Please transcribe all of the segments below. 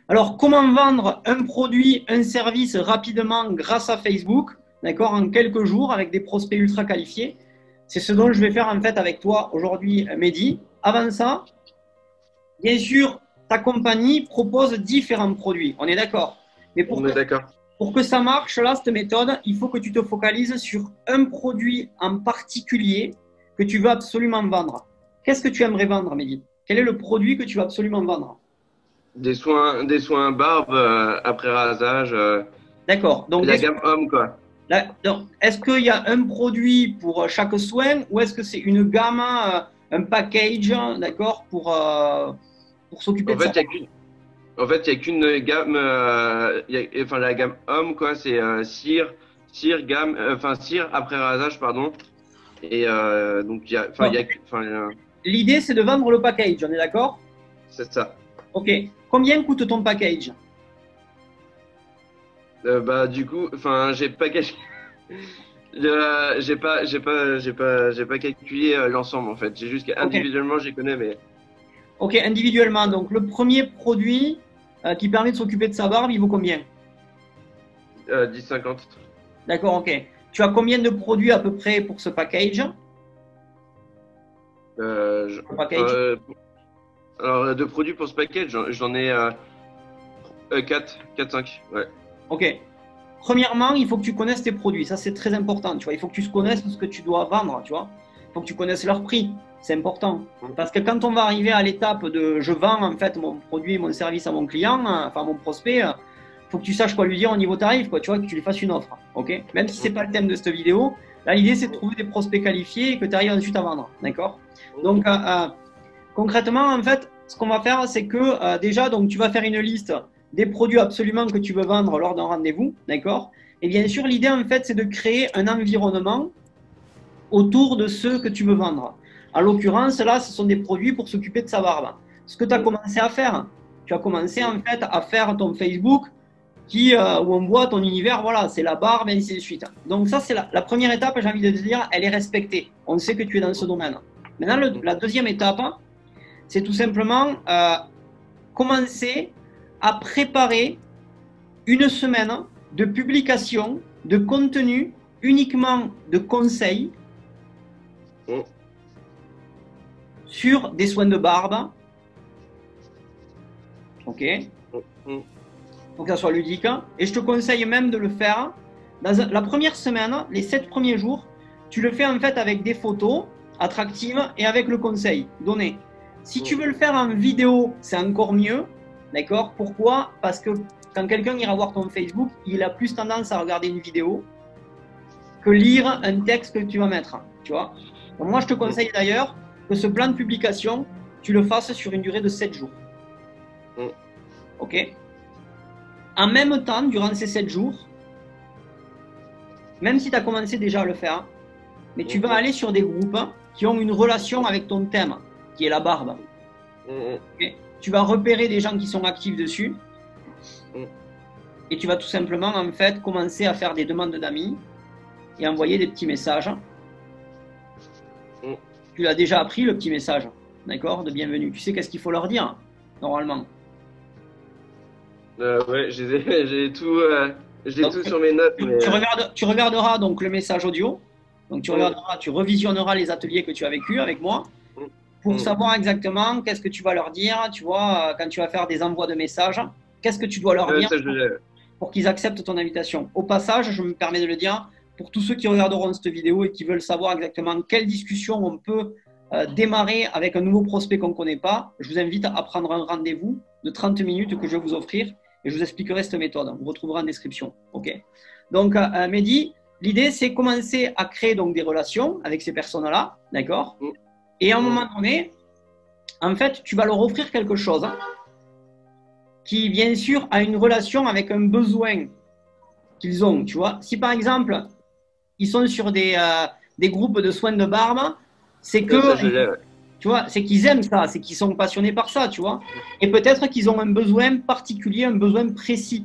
Alors, comment vendre un produit, un service rapidement grâce à Facebook, d'accord, en quelques jours avec des prospects ultra qualifiés? C'est ce dont je vais faire en fait avec toi aujourd'hui, Mehdi. Avant ça, bien sûr, ta compagnie propose différents produits, on est d'accord. Mais On est d'accord. pour que ça marche, là, cette méthode, il faut que tu te focalises sur un produit en particulier que tu veux absolument vendre. Qu'est-ce que tu aimerais vendre, Mehdi? Quel est le produit que tu veux absolument vendre? Des soins barbe après rasage, D'accord. Donc, la gamme homme, quoi. est-ce qu'il y a un produit pour chaque soin ou est-ce que c'est une gamme, un package, d'accord, pour s'occuper En de ça? fait, il y a qu'une, en fait, il y a qu'une gamme, enfin, la gamme homme, quoi, c'est cire après rasage, pardon. Et donc, Non. L'idée, c'est de vendre le package, on est d'accord? c'est ça. Ok. Combien coûte ton package? Bah, du coup, enfin, j'ai pas calculé. J'ai pas calculé l'ensemble en fait. J'ai juste Ok. individuellement, je les connais, mais Ok, individuellement. Donc, le premier produit qui permet de s'occuper de sa barbe, il vaut combien? 10-50. D'accord, ok. Tu as combien de produits à peu près pour ce package? Le Enfin, package. alors, de produits pour ce package, j'en ai 4-5. Ouais. Ok. Premièrement, il faut que tu connaisses tes produits. Ça, c'est très important. Tu vois, il faut que tu connaisses ce que tu dois vendre. Tu vois, il faut que tu connaisses leur prix. C'est important. Parce que quand on va arriver à l'étape de je vends en fait mon produit, mon service à mon client, enfin mon prospect, il faut que tu saches quoi lui dire au niveau tarif, quoi. Tu vois, que tu lui fasses une offre. Ok. Même si c'est pas le thème de cette vidéo, là l'idée c'est de trouver des prospects qualifiés et que tu arrives ensuite à vendre. D'accord. Donc concrètement, en fait, ce qu'on va faire, c'est que déjà, donc, tu vas faire une liste des produits absolument que tu veux vendre lors d'un rendez-vous, d'accord? Et bien sûr, l'idée, en fait, c'est de créer un environnement autour de ceux que tu veux vendre. En l'occurrence, là, ce sont des produits pour s'occuper de sa barbe. Ce que tu as commencé à faire, tu as commencé en fait à faire ton Facebook où on voit ton univers, voilà, c'est la barbe, et ainsi de suite. Donc ça, c'est la première étape, j'ai envie de te dire, elle est respectée. On sait que tu es dans ce domaine. Maintenant, la deuxième étape, c'est tout simplement commencer à préparer une semaine de publication de contenu uniquement de conseils sur des soins de barbe. Ok. Pour que ça soit ludique. Et je te conseille même de le faire dans la première semaine, les 7 premiers jours. Tu le fais en fait avec des photos attractives et avec le conseil donné. Si tu veux le faire en vidéo, c'est encore mieux. D'accord? Pourquoi? Parce que quand quelqu'un ira voir ton Facebook, il a plus tendance à regarder une vidéo que lire un texte que tu vas mettre. Tu vois? Donc moi, je te conseille d'ailleurs que ce plan de publication, tu le fasses sur une durée de 7 jours. Ok? En même temps, durant ces 7 jours, même si tu as commencé déjà à le faire, mais tu vas aller sur des groupes qui ont une relation avec ton thème, qui est la barbe. Okay. Tu vas repérer des gens qui sont actifs dessus et tu vas tout simplement en fait commencer à faire des demandes d'amis et envoyer des petits messages. Tu l'as déjà appris le petit message, d'accord, de bienvenue. Tu sais qu'est-ce qu'il faut leur dire normalement. Ouais, j'ai Donc, tout sur mes notes, mais tu regarderas donc le message audio. Donc tu revisionneras les ateliers que tu as vécus avec moi pour savoir exactement qu'est-ce que tu vas leur dire, tu vois, quand tu vas faire des envois de messages, qu'est-ce que tu dois leur dire pour qu'ils acceptent ton invitation. Au passage, je me permets de le dire, pour tous ceux qui regarderont cette vidéo et qui veulent savoir exactement quelle discussion on peut démarrer avec un nouveau prospect qu'on ne connaît pas, je vous invite à prendre un rendez-vous de 30 minutes que je vais vous offrir et je vous expliquerai cette méthode. Vous retrouverez en description. Ok. Donc, Mehdi, l'idée, c'est commencer à créer donc des relations avec ces personnes-là, d'accord? Et à un moment donné, en fait, tu vas leur offrir quelque chose qui, bien sûr, a une relation avec un besoin qu'ils ont, tu vois. Si, par exemple, ils sont sur des groupes de soins de barbe, c'est que, tu vois, c'est qu'ils aiment ça, c'est qu'ils sont passionnés par ça, tu vois. Et peut-être qu'ils ont un besoin particulier, un besoin précis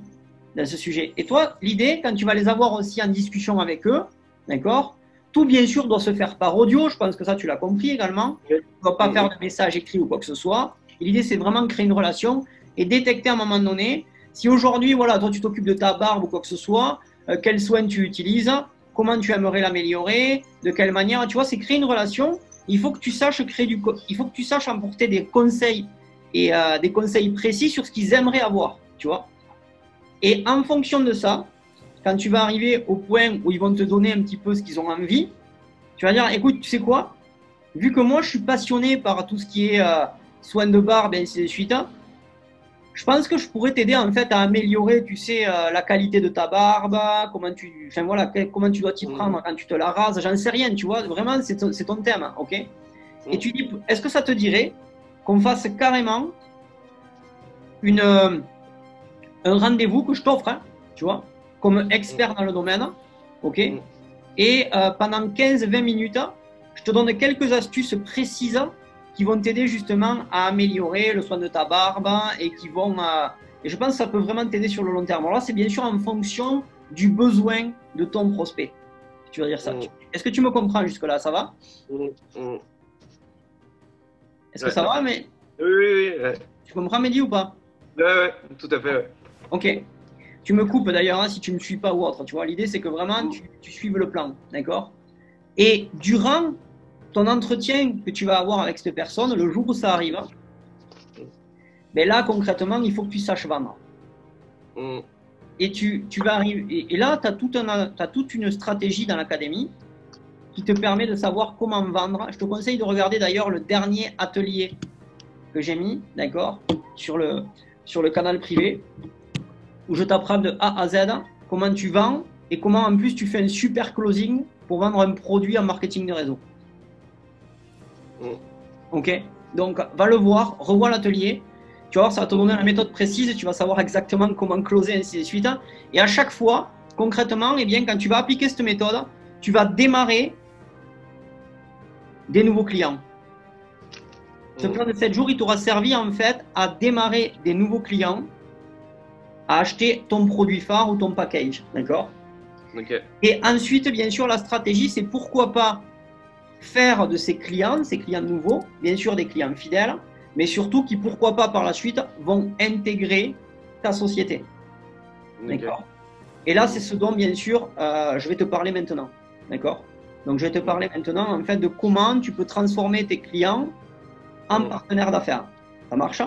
dans ce sujet. Et toi, l'idée, quand tu vas les avoir aussi en discussion avec eux, d'accord, tout bien sûr doit se faire par audio, je pense que ça tu l'as compris également. Tu ne dois pas faire de message écrit ou quoi que ce soit. L'idée, c'est vraiment de créer une relation et détecter à un moment donné si aujourd'hui, voilà, toi tu t'occupes de ta barbe ou quoi que ce soit, quels soins tu utilises, comment tu aimerais l'améliorer, de quelle manière, tu vois, c'est créer une relation. Il faut que tu saches il faut que tu saches apporter des conseils et des conseils précis sur ce qu'ils aimeraient avoir, tu vois. Et en fonction de ça, quand tu vas arriver au point où ils vont te donner un petit peu ce qu'ils ont envie, tu vas dire, écoute, tu sais quoi, vu que moi je suis passionné par tout ce qui est soins de barbe et ainsi de suite, je pense que je pourrais t'aider en fait à améliorer, tu sais, la qualité de ta barbe, enfin voilà, comment tu dois t'y prendre quand tu te la rases, j'en sais rien, tu vois, vraiment c'est ton thème, ok? Et tu dis, est-ce que ça te dirait qu'on fasse carrément une, un rendez-vous que je t'offre, hein, tu vois, comme expert dans le domaine, ok? Et pendant 15-20 minutes, je te donne quelques astuces précises qui vont t'aider justement à améliorer le soin de ta barbe et qui vont. Et je pense que ça peut vraiment t'aider sur le long terme. Alors là, c'est bien sûr en fonction du besoin de ton prospect. Tu vas dire ça. Est-ce que tu me comprends jusque-là? Ça va? Est-ce que ça va, mais. Oui. Tu comprends, Mehdi, ou pas? Ouais, tout à fait. Ouais. Ok. Tu me coupes d'ailleurs hein, si tu ne me suis pas ou autre. Tu vois, l'idée c'est que vraiment tu suives le plan, d'accord? Et durant ton entretien que tu vas avoir avec cette personne, le jour où ça arrive, ben là concrètement, il faut que tu saches vendre. Et tu vas arriver. Et là, tu as toute une stratégie dans l'académie qui te permet de savoir comment vendre. Je te conseille de regarder d'ailleurs le dernier atelier que j'ai mis, d'accord, sur le canal privé, où je t'apprends de A à Z comment tu vends et comment en plus tu fais un super closing pour vendre un produit en marketing de réseau. Ok? Donc, va le voir, revois l'atelier. Tu vas voir, ça va te donner la méthode précise. Tu vas savoir exactement comment closer, ainsi de suite. Et à chaque fois, concrètement, eh bien, quand tu vas appliquer cette méthode, tu vas démarrer des nouveaux clients. Ce plan de 7 jours, il t'aura servi en fait à démarrer des nouveaux clients, à acheter ton produit phare ou ton package. D'accord? Et ensuite, bien sûr, la stratégie, c'est pourquoi pas faire de ces clients nouveaux, bien sûr des clients fidèles, mais surtout qui, pourquoi pas par la suite, vont intégrer ta société. D'accord? Et là, c'est ce dont, bien sûr, je vais te parler maintenant. D'accord? Donc, je vais te parler maintenant, en fait, de comment tu peux transformer tes clients en partenaires d'affaires. Ça marche?